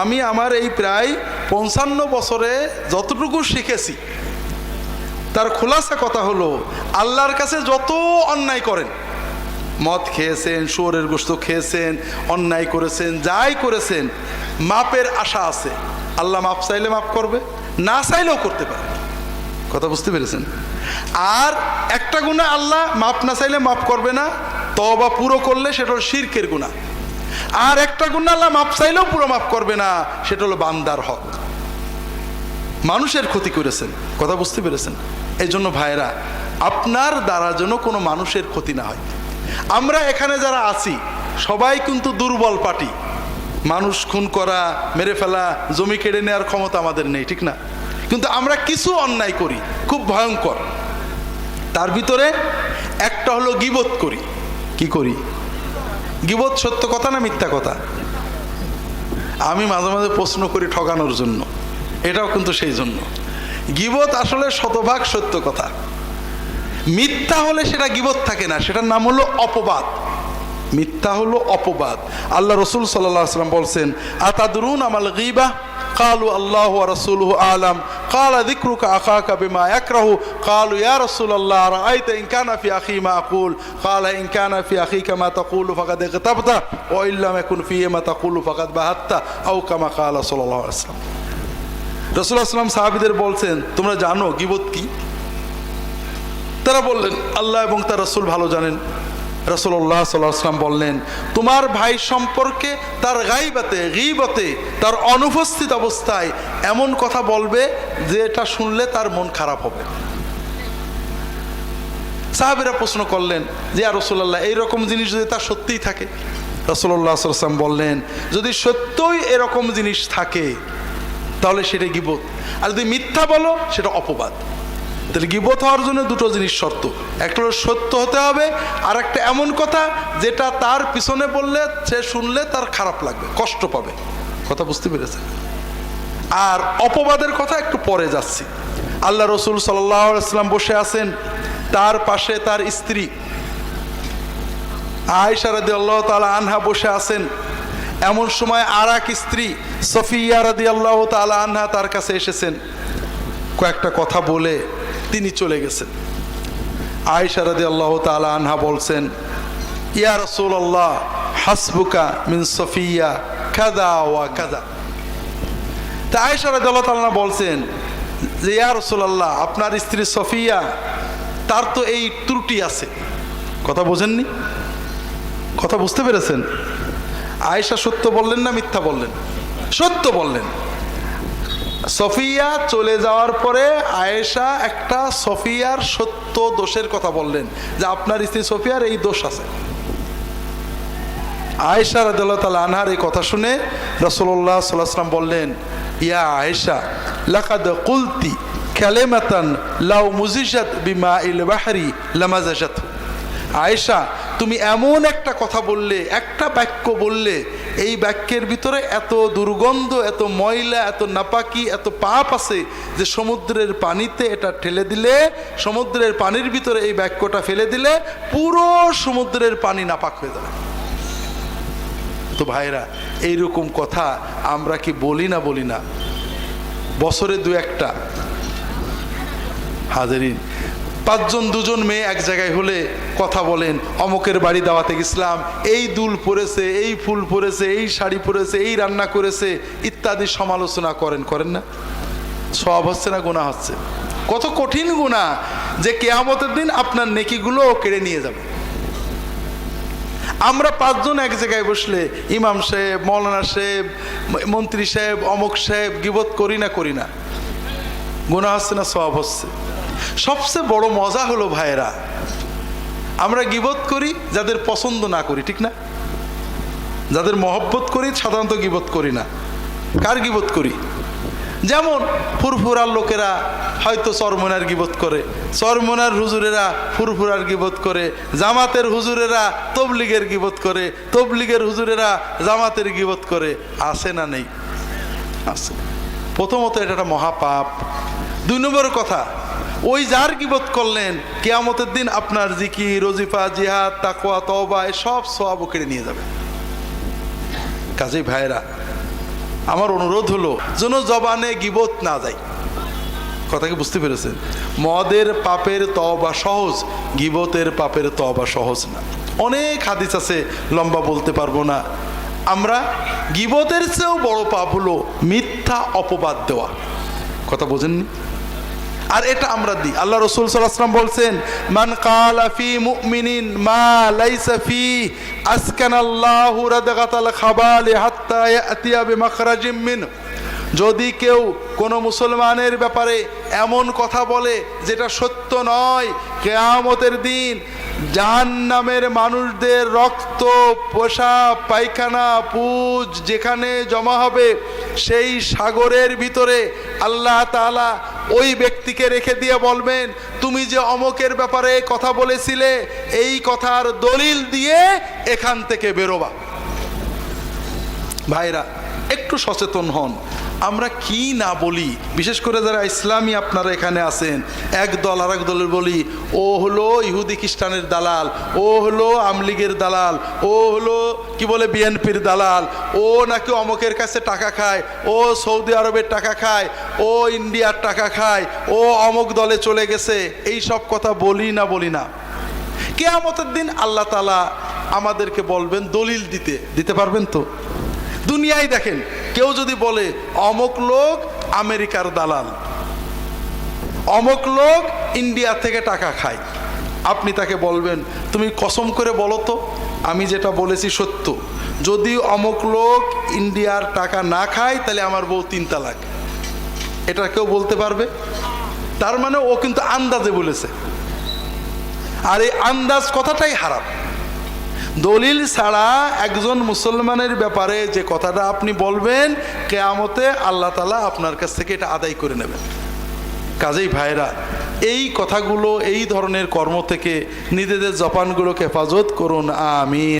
আমি আমার এই প্রায় 55 বছরে যতটুকু শিখেছি তার খোলাসা কথা হলো, আল্লাহর কাছে যত অন্যায় করেন, মদ খেয়েছেন, শুয়োরের গোশত খেয়েছেন, অন্যায় করেছেন, যাই করেছেন, মাপের আশা আছে। আল্লাহ মাপ চাইলে মাপ করবে, না চাইলেও করতে পারে। কথা বুঝতে পেরেছেন? আর একটা গুনাহ আল্লাহ মাপ না চাইলে মাপ করবে না, তওবা পুরো করলে সেটা হলো শিরকের গুনাহ। আর একটা গুনাহ আল্লাহ মাপ চাইলেও পুরো মাপ করবে না, সেটা হলো বান্দার হক, মানুষের ক্ষতি করেছেন। কথা বুঝতে পেরেছেন? এই জন্য ভাইরা, আপনার দ্বারা যেন কোনো মানুষের ক্ষতি না হয়। আমরা এখানে যারা আছি সবাই কিন্তু দুর্বল পার্টি, মানুষ খুন করা, মেরে ফেলা, জমি কেড়ে নেওয়ার ক্ষমতা আমাদের নেই, ঠিক না? কিন্তু আমরা কিছু অন্যায় করি খুব ভয়ঙ্কর। তার ভিতরে একটা হলো গীবত করি। কি করি? গীবত সত্য কথা না মিথ্যা কথা? আমি মাঝে মাঝে প্রশ্ন করি ঠকানোর জন্য, এটাও কিন্তু সেই জন্য। গীবত আসলে শতভাগ সত্য কথা, মিথ্যা হলে সেটা গীবত থাকে না, সেটার নাম হলো অপবাদ। মিথ্যা হলো অপবাদ। আল্লাহ রসুল সাল্লাল্লাহু আলাইহি ওয়াসাল্লাম বলছেন, আতাদরুন আমাল গীবাহ? কালু আল্লাহু ওয়া রাসূলুহু আলাম। ক্বালা যিকরুকা আখাকা বিমা ইয়াকরাহু। ক্বালু ইয়া রাসূলাল্লাহ রাআইতা ইন কানা ফি আখি মা আকুল। ক্বালা ইন কানা ফি আখিকা মা তাকুলু ফাকাদ ইগতাবতা ওয়া ইল্লাম ইয়াকুন ফি মা তাকুলু ফাকাদ বাহাত্তা আও কামা ক্বালা সাল্লাল্লাহু আলাইহি ওয়াসাল্লাম। রাসূলুল্লাহ সাল্লাল্লাহু আলাইহি ওয়াসাল্লাম সাহাবীদের বলছেন, তোমরা জানো গীবত কি? তারা বললেন, আল্লাহ এবং তার রাসূল ভালো জানেন। রাসূলুল্লাহ সাল্লাল্লাহু আলাইহি ওয়াসাল্লাম বললেন, তোমার ভাই সম্পর্কে তার গায়বাতে, গীবতে, তার অনুপস্থিত অবস্থায় এমন কথা বলবে যে এটা শুনলে তার মন খারাপ হবে। সাহাবীরা প্রশ্ন করলেন যে ইয়া রাসূলুল্লাহ, এইরকম জিনিস যদি তার সত্যিই থাকে? রাসূলুল্লাহ সাল্লাল্লাহু আলাইহি ওয়াসাল্লাম বললেন, যদি সত্যই এরকম জিনিস থাকে তাহলে সেটা গীবত, আর যদি মিথ্যা বলো সেটা অপবাদ। তাহলে গীবত হওয়ার জন্য দুটো জিনিস শর্ত, একটা হলো সত্য হতে হবে, আর একটা এমন কথা যেটা তার পিছনে বললে সে শুনলে তার খারাপ লাগবে, কষ্ট পাবে। কথা বুঝতে পেরেছেন? আর অপবাদের কথা একটু পরে যাচ্ছি। আল্লাহ রসুল সাল্লাল্লাহু আলাইহি ওয়াসাল্লাম বসে আছেন, তার পাশে তার স্ত্রী আয়েশা রাদিয়াল্লাহু তাআলা আনহা বসে আছেন। এমন সময় আর এক স্ত্রী সফিয়া রাদিয়াল্লাহু তাআলা আনহা তার কাছে এসেছেন, কয়েকটা কথা বলে তিনি চলে গেছেন। আয়েশা রাদিয়াল্লাহু তাআলা আনহা বলছেন, ইয়া রাসূলুল্লাহ হাসবুকা মিন সফিয়া কাযা ওয়া কাযা। তা আয়েশা রাদিয়াল্লাহু তাআলা বলছেন যে ইয়া রাসূলুল্লাহ, আপনার স্ত্রী সফিয়া, তার তো এই ত্রুটি আছে। কথা বোঝেননি? কথা বুঝতে পেরেছেন? আয়েশা সত্য বললেন না মিথ্যা বললেন? সত্য বললেন। সফিয়া চলে যাওয়ার পরে আয়েশা একটা সফিয়ার সত্য দোষের কথা বললেন যে আপনার স্ত্রী সফিয়ার এই দোষ আছে। আয়েশা রাদিয়াল্লাহু তাআলা আনহার এই কথা শুনে রাসূলুল্লাহ সাল্লাল্লাহু আলাইহি ওয়াসাল্লাম বললেন, ইয়া আয়েশা লাকাদ কুলতি কালিমাতান লাউ মুজিজাত বিমাইল বাহরি লামাজাজাত। আয়েশা, তুমি এমন একটা কথা বললে, একটা বাক্য বললে, এই বাক্যের ভিতরে এত দুর্গন্ধ, এত ময়লা, এত নাপাকি, এত পাপ আছে যে সমুদ্রের পানিতে এটা ঠেলে দিলে, সমুদ্রের পানির ভিতরে এই বাক্যটা ফেলে দিলে পুরো সমুদ্রের পানি নাপাক হয়ে যাবে। তো ভাইরা, এইরকম কথা আমরা কি বলি না? বলি না? বছরে দু একটা। হাজারিন, 5 জন 2 জন মেয়ে এক জায়গায় হলে কথা বলেন, অমুকের বাড়ি দাওয়াতে গেছিলাম, এই দুল পরেছে, এই ফুল পরেছে, এই শাড়ি পরেছে, এই রান্না করেছে, ইত্যাদি সমালোচনা করেন না? সওয়াব হচ্ছে না গুনাহ হচ্ছে? কত কঠিন গুনাহ যে কিয়ামতের দিন আপনার নেকিগুলো কেড়ে নিয়ে যাবে। আমরা 5 জন এক জায়গায় বসলে ইমাম সাহেব, মৌলানা সাহেব, মন্ত্রী সাহেব, অমুক সাহেব গীবত করি না? গুনাহ হচ্ছে না সওয়াব হচ্ছে? সবচেয়ে বড় মজা হলো ভাইরা, আমরা গীবত করি যাদের পছন্দ না করি, ঠিক না? যাদের মহব্বত করি সাধারণত গীবত করি না। কার গীবত করি? যেমন ফুরফুরার লোকেরা হয়তো চরমনার গীবত করে, চরমনার হুজুরেরা ফুরফুরার গীবত করে, জামাতের হুজুরেরা তবলিগের গীবত করে, তবলিগের হুজুরেরা জামাতের গীবত করে। আছে না নেই? আছে। প্রথমত এটা একটা মহাপাপ। 2 নম্বর কথা, ওই যার গীবত করলেন কিয়ামতের দিন আপনার জিকির, ওজিফা, জিহাদ, তাকওয়া, তওবা সব সওয়াব কেড়ে নিয়ে যাবে। কাজেই ভাইরা, আমার অনুরোধ হলো যেন জবানে গীবত না যায়। কথা কি বুঝতে পেরেছেন? মদের পাপের তওবা সহজ, গীবতের পাপের তওবা সহজ না। অনেক হাদিস আছে, লম্বা বলতে পারবো না। আমরা গীবতের চেয়েও বড় পাপ হলো মিথ্যা অপবাদ দেওয়া। কথা বোঝেননি? আর এটা আমরা দিই। আল্লাহ রাসূল সাল্লাল্লাহু আলাইহি ওয়াসাল্লাম বলছেন, মান কালা ফি মুমিনিন মা লাইসা ফি আসকানাল্লাহু রাদগাতাল খাবালি হাত্তা ইয়াতিয়া বিমাখরাজিম মিন। যদি কেউ কোনো মুসলমানের ব্যাপারে এমন কথা বলে যেটা সত্য নয়, কিয়ামতের দিন জাহান্নামের মানুষদের রক্ত, পেশাব, পায়খানা, পুজ যেখানে জমা হবে সেই সাগরের ভিতরে আল্লাহ তাআলা ওই ব্যক্তিকে রেখে দিয়ে বলবেন, তুমি যে অমকের ব্যাপারে কথা বলেছিলে এই কথার দলিল দিয়ে এখান থেকে বেরোবা। ভাইরা, একটু সচেতন হন। আমরা কি না বলি, বিশেষ করে যারা ইসলামী আপনারা এখানে আছেন, এক দল আর এক দলের বলি ও হলো ইহুদি খ্রিস্টানের দালাল, ও হলো আমলিগের দালাল, ও হলো কি বলে বিএনপির দালাল, ও নাকি অমকের কাছে টাকা খায়, ও সৌদি আরবের টাকা খায়, ও ইন্ডিয়ার টাকা খায়, ও অমক দলে চলে গেছে। এই সব কথা বলি না বলি না? কিয়ামতের দিন আল্লাহ তাআলা আমাদেরকে বলবেন দলিল দিতে পারবেন তো? দুনিয়ায় দেখেন, কেউ যদি বলে অমক লোক আমেরিকার দালাল, অমক লোক ইন্ডিয়া থেকে টাকা খায়, আপনি তাকে বলবেন তুমি কসম করে বলো তো আমি যেটা বলেছি সত্য। যদি অমক লোক ইন্ডিয়ার টাকা না খায় তাহলে আমার বউ 3 তালাক। এটা কেউ বলতে পারবে? তার মানে ও কিন্তু আন্দাজে বলেছে, আর এই আন্দাজ কথাটাই হারাম। দলিল ছাড়া একজন মুসলমানের ব্যাপারে যে কথাটা আপনি বলবেন, কিয়ামতে আল্লাহ তাআলা আপনার কাছ থেকে এটা আদায় করে নেবেন। কাজেই ভাইরা, এই কথাগুলো, এই ধরনের কর্ম থেকে নিজেদের জবানগুলোকে হেফাজত করুন। আমিন।